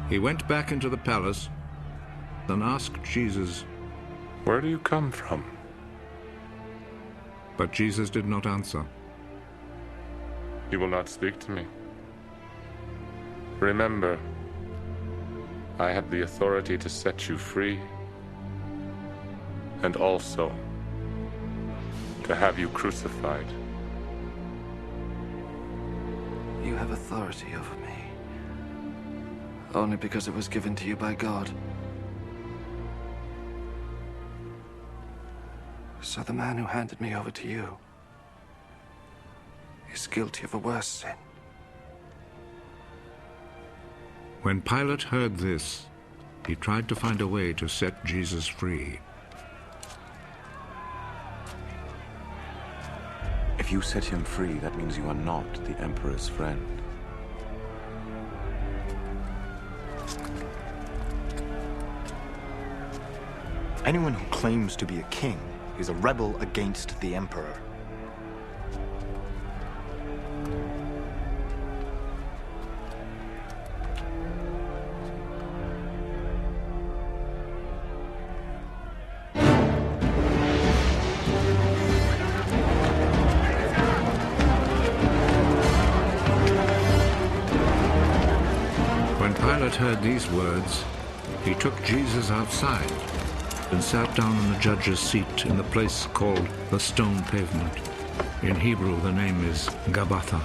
He went back into the palace and asked Jesus, "Where do you come from?" But Jesus did not answer. "You will not speak to me. Remember, I have the authority to set you free, and also to have you crucified." You have authority over me, only because it was given to you by God. So the man who handed me over to you is guilty of a worse sin. When Pilate heard this, he tried to find a way to set Jesus free. If you set him free, that means you are not the Emperor's friend. Anyone who claims to be a king is a rebel against the Emperor. When Pilate heard these words, he took Jesus outside and sat down on the judge's seat in the place called the Stone Pavement. In Hebrew, the name is Gabbatha.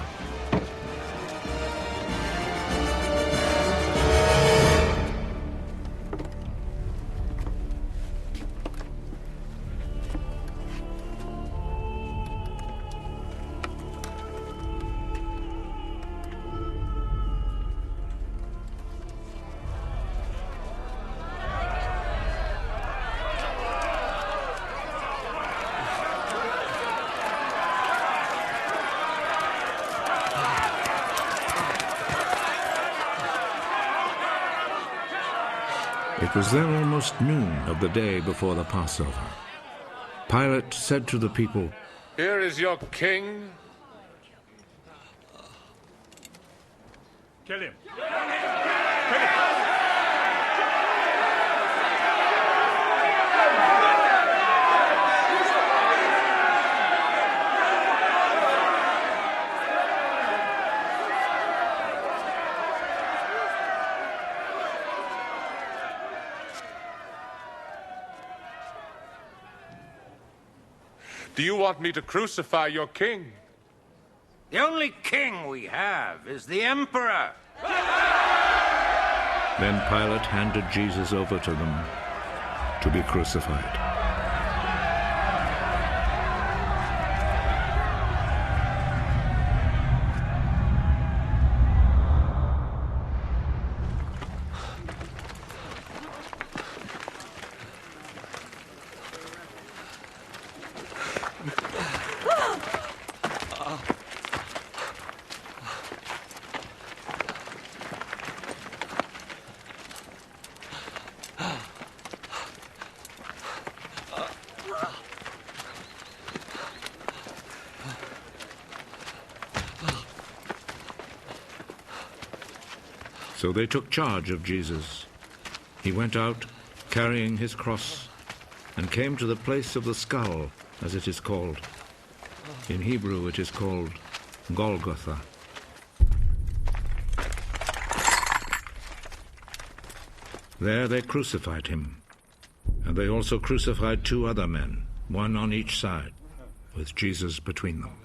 It was then almost noon of the day before the Passover. Pilate said to the people, "Here is your king." Kill him. Do you want me to crucify your king? The only king we have is the Emperor. Then Pilate handed Jesus over to them to be crucified. So they took charge of Jesus. He went out, carrying his cross, and came to the place of the skull, as it is called. In Hebrew it is called Golgotha. There they crucified him, and they also crucified two other men, one on each side, with Jesus between them.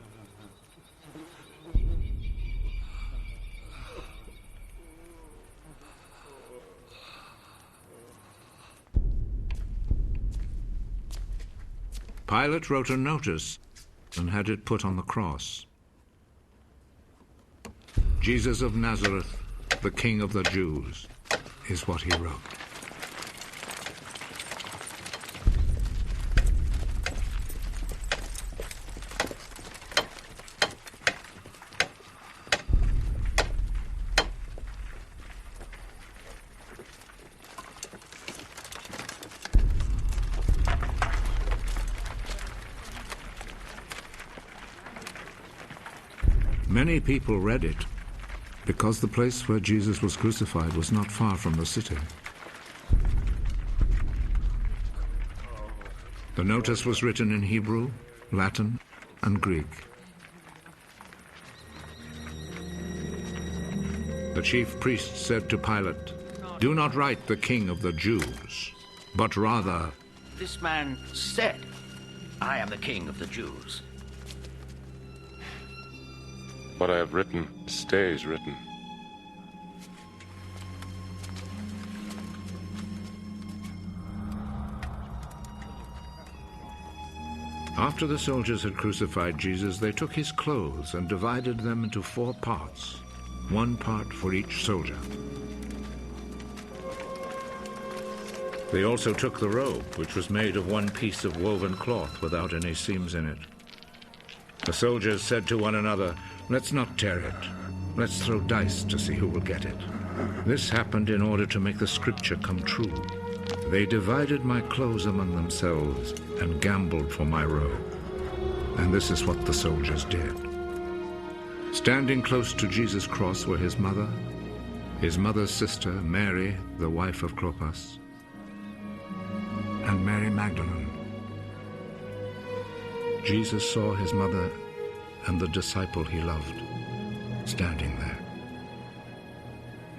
Pilate wrote a notice and had it put on the cross. Jesus of Nazareth, the King of the Jews, is what he wrote. Many people read it, because the place where Jesus was crucified was not far from the city. The notice was written in Hebrew, Latin, and Greek. The chief priest said to Pilate, "Do not write the King of the Jews, but rather..." This man said, "I am the king of the Jews." What I have written stays written. After the soldiers had crucified Jesus, they took his clothes and divided them into 4 parts, 1 part for each soldier. They also took the robe, which was made of 1 piece of woven cloth without any seams in it. The soldiers said to one another, "Let's not tear it. Let's throw dice to see who will get it." This happened in order to make the scripture come true. They divided my clothes among themselves and gambled for my robe. And this is what the soldiers did. Standing close to Jesus' cross were his mother's sister, Mary, the wife of Clopas, and Mary Magdalene. Jesus saw his mother and the disciple he loved standing there.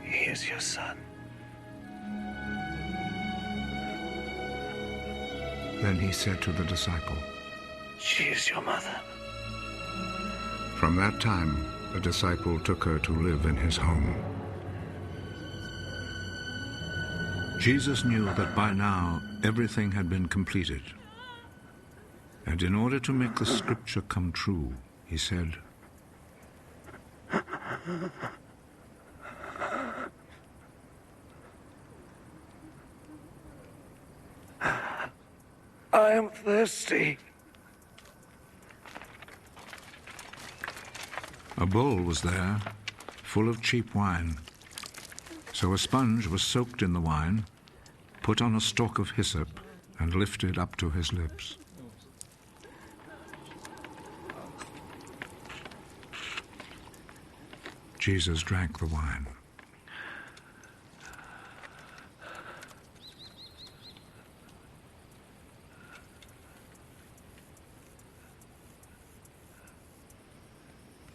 He is your son. Then he said to the disciple, She is your mother. From that time, the disciple took her to live in his home. Jesus knew that by now everything had been completed. And in order to make the scripture come true, he said, I am thirsty. A bowl was there, full of cheap wine. So a sponge was soaked in the wine, put on a stalk of hyssop, and lifted up to his lips. Jesus drank the wine.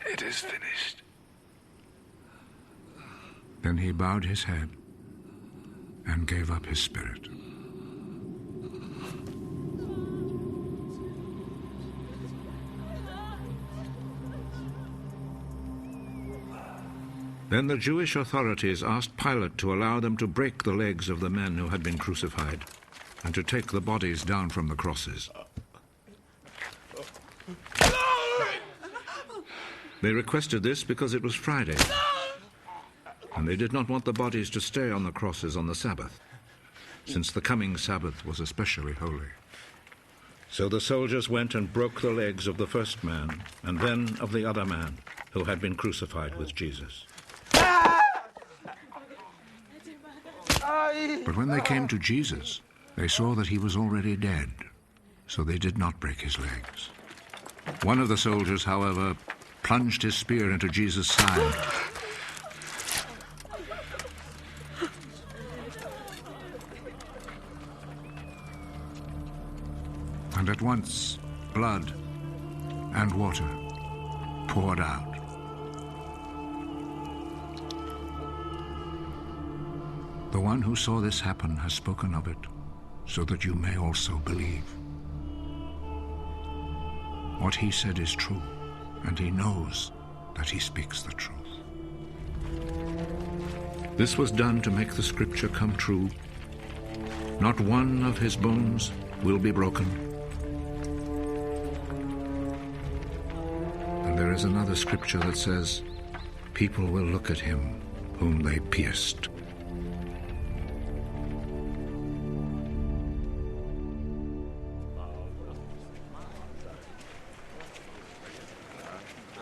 It is finished. Then he bowed his head and gave up his spirit. Then the Jewish authorities asked Pilate to allow them to break the legs of the men who had been crucified and to take the bodies down from the crosses. They requested this because it was Friday, and they did not want the bodies to stay on the crosses on the Sabbath, since the coming Sabbath was especially holy. So the soldiers went and broke the legs of the first man, and then of the other man who had been crucified with Jesus. But when they came to Jesus, they saw that he was already dead, so they did not break his legs. One of the soldiers, however, plunged his spear into Jesus' side. And at once, blood and water poured out. The one who saw this happen has spoken of it, so that you may also believe. What he said is true, and he knows that he speaks the truth. This was done to make the scripture come true. Not one of his bones will be broken. And there is another scripture that says, people will look at him whom they pierced.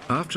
After